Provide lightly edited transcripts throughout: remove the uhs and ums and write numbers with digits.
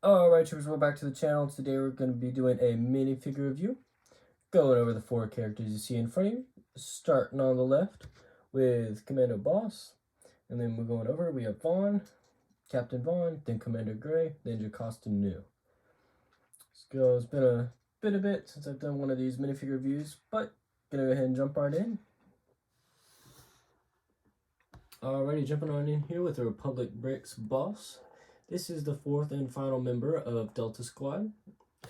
Alright, troopers, welcome back to the channel. Today we're going to be doing a minifigure review, going over the four characters you see in front of you, starting on the left with Commando Boss, and then we're going over, we have Vaughan, Captain Vaughan, then Commander Gray, then Jocasta Nu. So it's been a bit since I've done one of these minifigure reviews, but gonna go ahead and jump right in. Alrighty, jumping on in here with the Republic Bricks Boss. This is the fourth and final member of Delta Squad.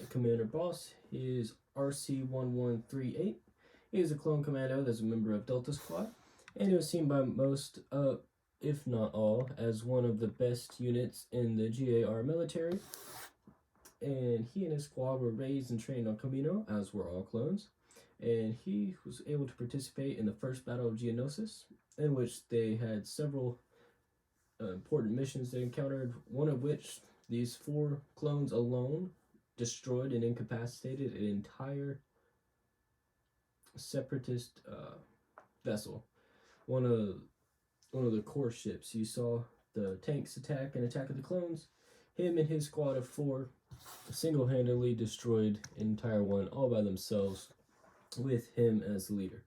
Commander Boss is RC-1138. He is a clone commando that's a member of Delta Squad, and he was seen by most, if not all, as one of the best units in the GAR military. And he and his squad were raised and trained on Camino, as were all clones. And he was able to participate in the first Battle of Geonosis, in which they had several important missions they encountered, one of which these four clones alone destroyed and incapacitated an entire separatist vessel. One of the core ships. You saw the tanks attack and Attack of the Clones. Him and his squad of four single-handedly destroyed an entire one all by themselves, with him as the leader.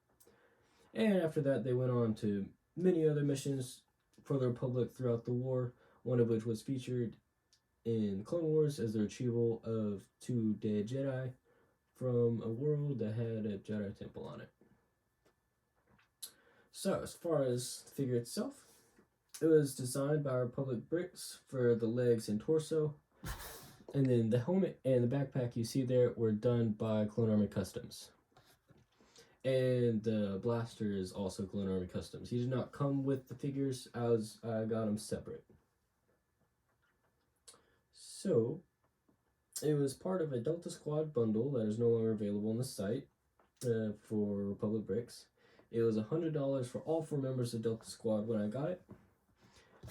And after that, they went on to many other missions for the Republic throughout the war, one of which was featured in Clone Wars as the retrieval of 2 dead Jedi from a world that had a Jedi temple on it. So, as far as the figure itself, it was designed by Republic Bricks for the legs and torso, and then the helmet and the backpack you see there were done by Clone Army Customs. And the blaster is also Clone Army Customs. He did not come with the figures, as I got them separate. So, it was part of a Delta Squad bundle that is no longer available on the site for Republic Bricks. It was $100 for all 4 members of Delta Squad when I got it,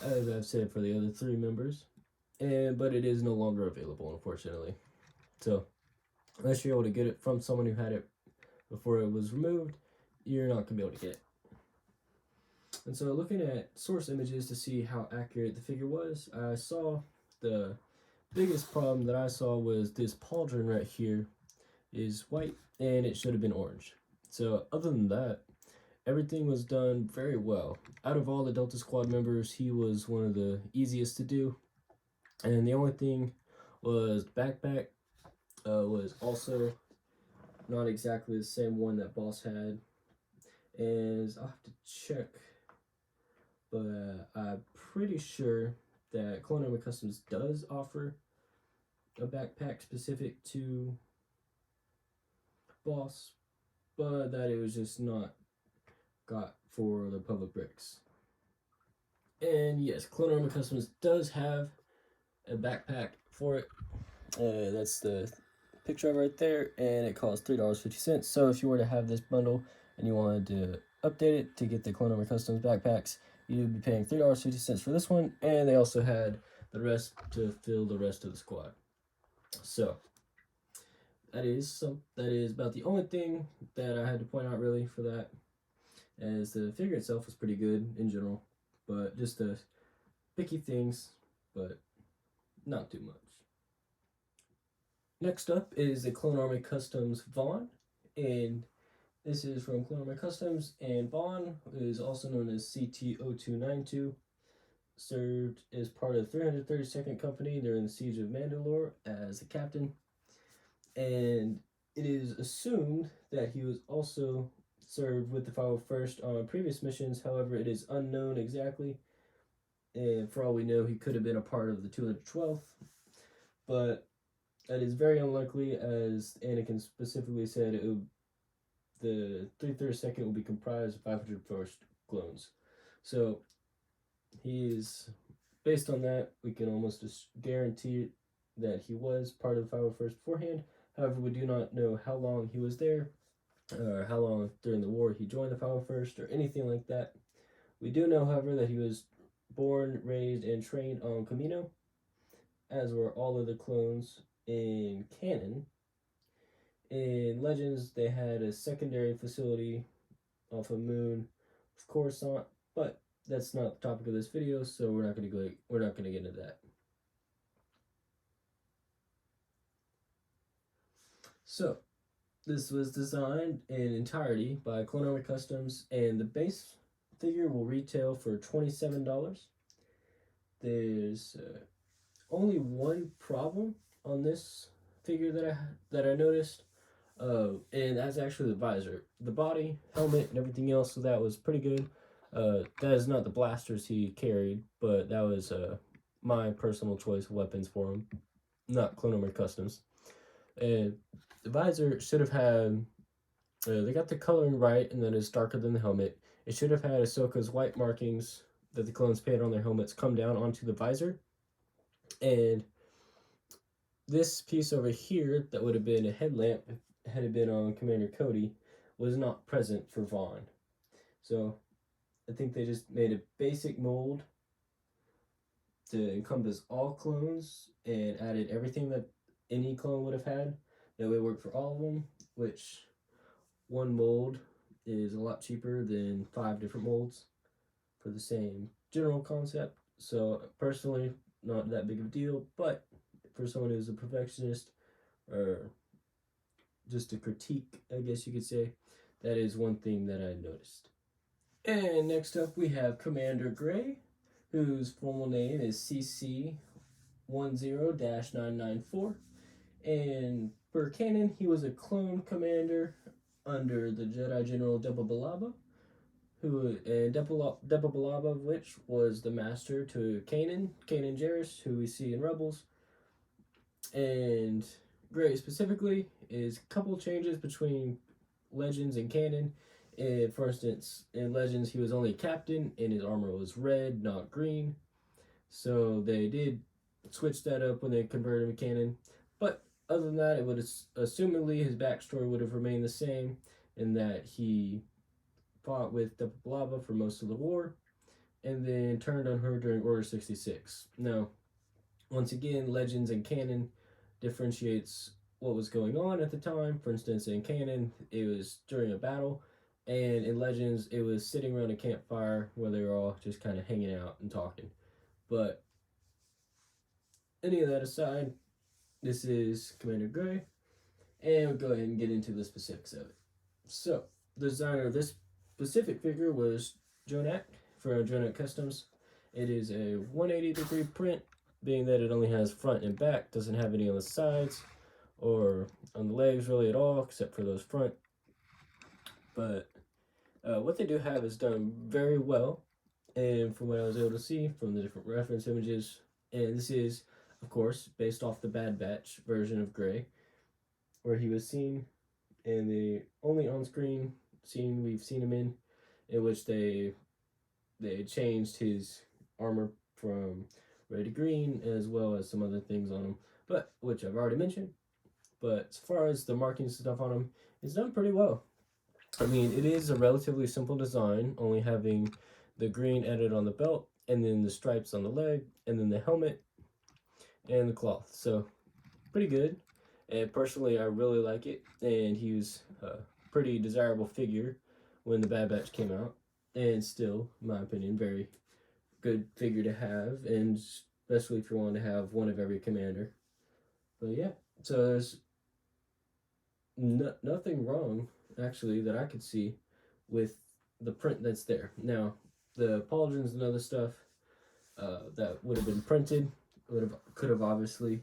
as I've said for the other 3 members, but it is no longer available, unfortunately. So, unless you're able to get it from someone who had it before it was removed, you're not going to be able to get it. And so, looking at source images to see how accurate the figure was, I saw the biggest problem that I saw was this pauldron right here is white and it should have been orange. So other than that, everything was done very well. Out of all the Delta Squad members, he was one of the easiest to do. And the only thing was backpack was also not exactly the same one that Boss had. And I'll have to check, but I'm pretty sure that Clone Army Customs does offer a backpack specific to Boss, but that it was just not got for the Public Bricks. And yes, Clone Army Customs does have a backpack for it. That's the picture right there, and it costs $3.50. So if you were to have this bundle and you wanted to update it to get the Clone Army Customs backpacks, you'd be paying $3.50 for this one, and they also had the rest to fill the rest of the squad. So that is about the only thing that I had to point out really for that, as the figure itself was pretty good in general, but just the picky things, but not too much. Next up is the Clone Army Customs Vaughan, and this is from Clone Army Customs, and Vaughan is also known as CT-0292, served as part of the 332nd Company during the Siege of Mandalore as a captain, and it is assumed that he was also served with the 501st on previous missions. However, it is unknown exactly, and for all we know, he could have been a part of the 212th, but that is very unlikely, as Anakin specifically said the 332nd will be comprised of 501st clones. So he's, based on that, we can almost just guarantee that he was part of the 501st beforehand. However, we do not know how long he was there, or how long during the war he joined the 501st, or anything like that. We do know, however, that he was born, raised, and trained on Camino, as were all of the clones in canon. In Legends, they had a secondary facility off a moon of Coruscant, but that's not the topic of this video, so we're not going to get into that. So this was designed in entirety by Clone Army Customs, and the base figure will retail for $27. There's only one problem on this figure that I noticed, and that's actually the visor. The body, helmet, and everything else, so that was pretty good. That is not the blasters he carried, but that was my personal choice of weapons for him, not Clone Armor Customs. And the visor should have had. They got the coloring right, and then it's darker than the helmet. It should have had Ahsoka's white markings that the clones painted on their helmets come down onto the visor, and this piece over here that would have been a headlamp had it been on Commander Cody was not present for Vaughan. So I think they just made a basic mold to encompass all clones and added everything that any clone would have had. That would work for all of them, which one mold is a lot cheaper than 5 different molds for the same general concept. So personally, not that big of a deal, but for someone who's a perfectionist or just a critique, I guess you could say, that is one thing that I noticed. And next up we have Commander Gray, whose formal name is CC10-994. And for canon, he was a clone commander under the Jedi General Depa Billaba, Depa Billaba, which was the master to Kanan Jarrus, who we see in Rebels. And Gray specifically is a couple changes between Legends and canon. For instance, in Legends, he was only captain, and his armor was red, not green. So they did switch that up when they converted him to canon. But other than that, it would assumingly his backstory would have remained the same, in that he fought with Depa Billaba for most of the war, and then turned on her during Order 66. Now, once again, Legends and canon differentiates what was going on at the time. For instance, in canon, it was during a battle, and in Legends, it was sitting around a campfire where they were all just kind of hanging out and talking. But any of that aside, this is Commander Gray, and we'll go ahead and get into the specifics of it. So, the designer of this specific figure was Jonak for Jonak Customs. It is a 180-degree print, being that it only has front and back, doesn't have any on the sides or on the legs really at all, except for those front. But what they do have is done very well, and from what I was able to see from the different reference images, and this is, of course, based off the Bad Batch version of Gray, where he was seen in the only on-screen scene we've seen him in which they changed his armor from red to green, as well as some other things on him, but which I've already mentioned. But as far as the marking stuff on him, it's done pretty well. I mean, it is a relatively simple design, only having the green added on the belt, and then the stripes on the leg, and then the helmet, and the cloth. So, pretty good. And personally, I really like it, and he was a pretty desirable figure when the Bad Batch came out, and still, in my opinion, very good figure to have, and especially if you want to have one of every commander. But yeah, so there's nothing wrong, actually, that I could see with the print that's there. Now, the pauldrons and other stuff that would have been printed could have obviously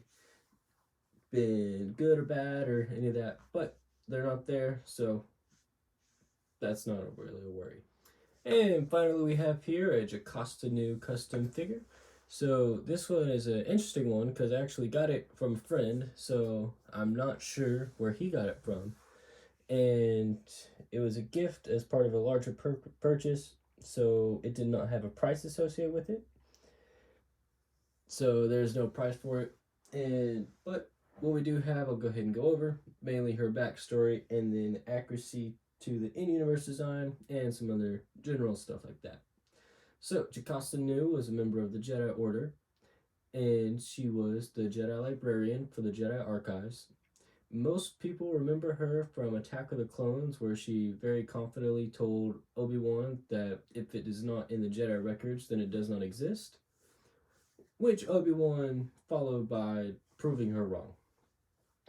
been good or bad or any of that, but they're not there, so that's not really a worry. And finally, we have here a Jocasta Nu custom figure. So this one is an interesting one because I actually got it from a friend, so I'm not sure where he got it from. And it was a gift as part of a larger purchase, so it did not have a price associated with it. So there's no price for it. But what we do have, I'll go ahead and go over. Mainly her backstory and then accuracy to the in-universe design and some other general stuff like that. So, Jocasta Nu was a member of the Jedi Order, and she was the Jedi Librarian for the Jedi Archives. Most people remember her from Attack of the Clones, where she very confidently told Obi-Wan that if it is not in the Jedi records, then it does not exist, which Obi-Wan followed by proving her wrong.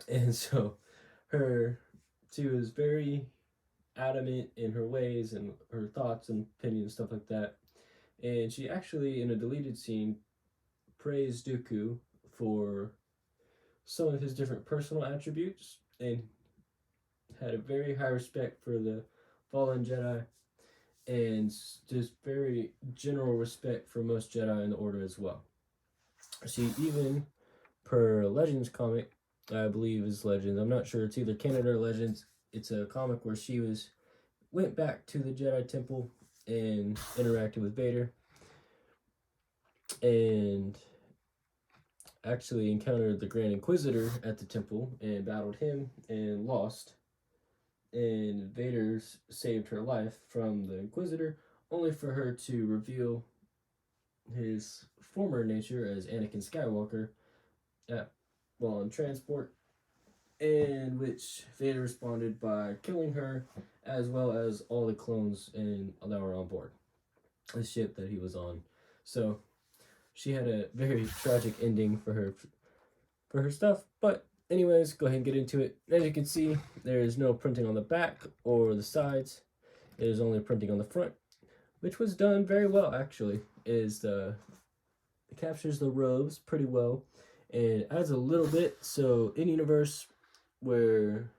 And so, her she was very adamant in her ways and her thoughts and opinions, stuff like that. And she actually, in a deleted scene, praised Dooku for some of his different personal attributes and had a very high respect for the fallen Jedi and just very general respect for most Jedi in the Order as well. She even, per Legends comic, I believe is Legends, I'm not sure, it's either Canada or Legends, it's a comic where she went back to the Jedi Temple and interacted with Vader and actually encountered the Grand Inquisitor at the temple and battled him and lost. And Vader saved her life from the Inquisitor, only for her to reveal his former nature as Anakin Skywalker while on transport, in which Vader responded by killing her as well as all the clones that were on board the ship that he was on. So she had a very tragic ending for her stuff. But anyways, go ahead and get into it. As you can see, there is no printing on the back or the sides. It is only printing on the front, which was done very well actually. It captures the robes pretty well and adds a little bit. So in universe, where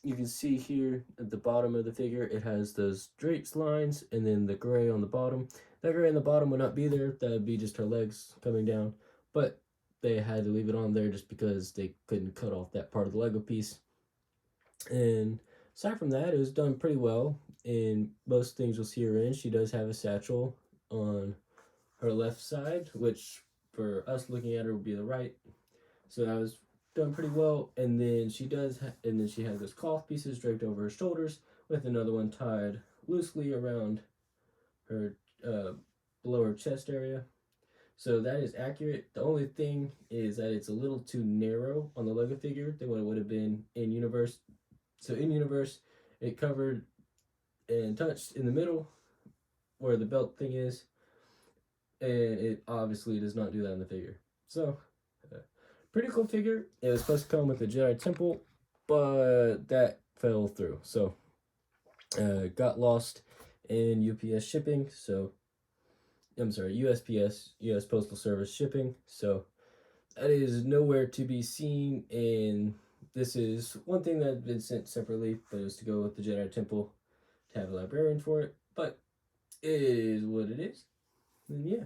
you can see here at the bottom of the figure, it has those drapes lines and then the gray on the bottom. That gray on the bottom would not be there. That would be just her legs coming down. But they had to leave it on there just because they couldn't cut off that part of the Lego piece. And aside from that, it was done pretty well. In most things you'll see her in, she does have a satchel on her left side, which for us looking at her would be the right. So that was done pretty well. And then she has those cloth pieces draped over her shoulders with another one tied loosely around her below her chest area. So that is accurate. The only thing is that it's a little too narrow on the Lego figure than what it would have been in universe. So in universe, it covered and touched in the middle where the belt thing is, and it obviously does not do that in the figure. So pretty cool figure. It was supposed to come with the Jedi Temple, but that fell through. So got lost in UPS shipping. So I'm sorry, USPS, US Postal Service shipping. So that is nowhere to be seen. And this is one thing that had been sent separately, but it was to go with the Jedi Temple to have a librarian for it. But it is what it is. And yeah,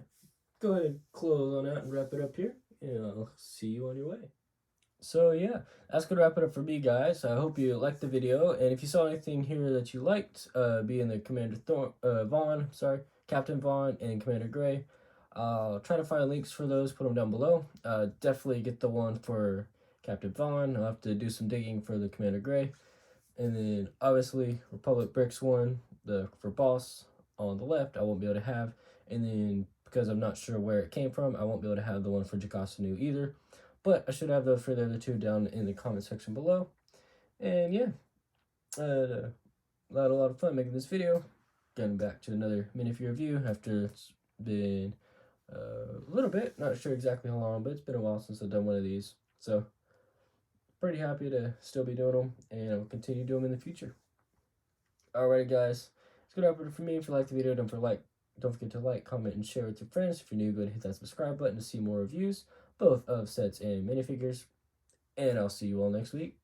go ahead and close on out and wrap it up here. And I'll see you on your way. So yeah, that's gonna wrap it up for me, guys. I hope you liked the video, and if you saw anything here that you liked, be in the Vaughan, Captain Vaughan and Commander Gray. I'll try to find links for those, put them down below. Definitely get the one for Captain Vaughan. I'll have to do some digging for the Commander Gray, and then obviously Republic Bricks one, for Boss on the left, I won't be able to have, and then because I'm not sure where it came from, I won't be able to have the one for Jakasanu either. But I should have those for the other two down in the comment section below. And yeah, I had a lot of fun making this video. Getting back to another minifigure review after it's been a little bit, not sure exactly how long, but it's been a while since I've done one of these. So pretty happy to still be doing them, and I'll continue doing them in the future. Alrighty guys, it's gonna wrap it for me. If you liked the video, don't forget to like, comment, and share with your friends. If you're new, go ahead and hit that subscribe button to see more reviews, both of sets and minifigures. And I'll see you all next week.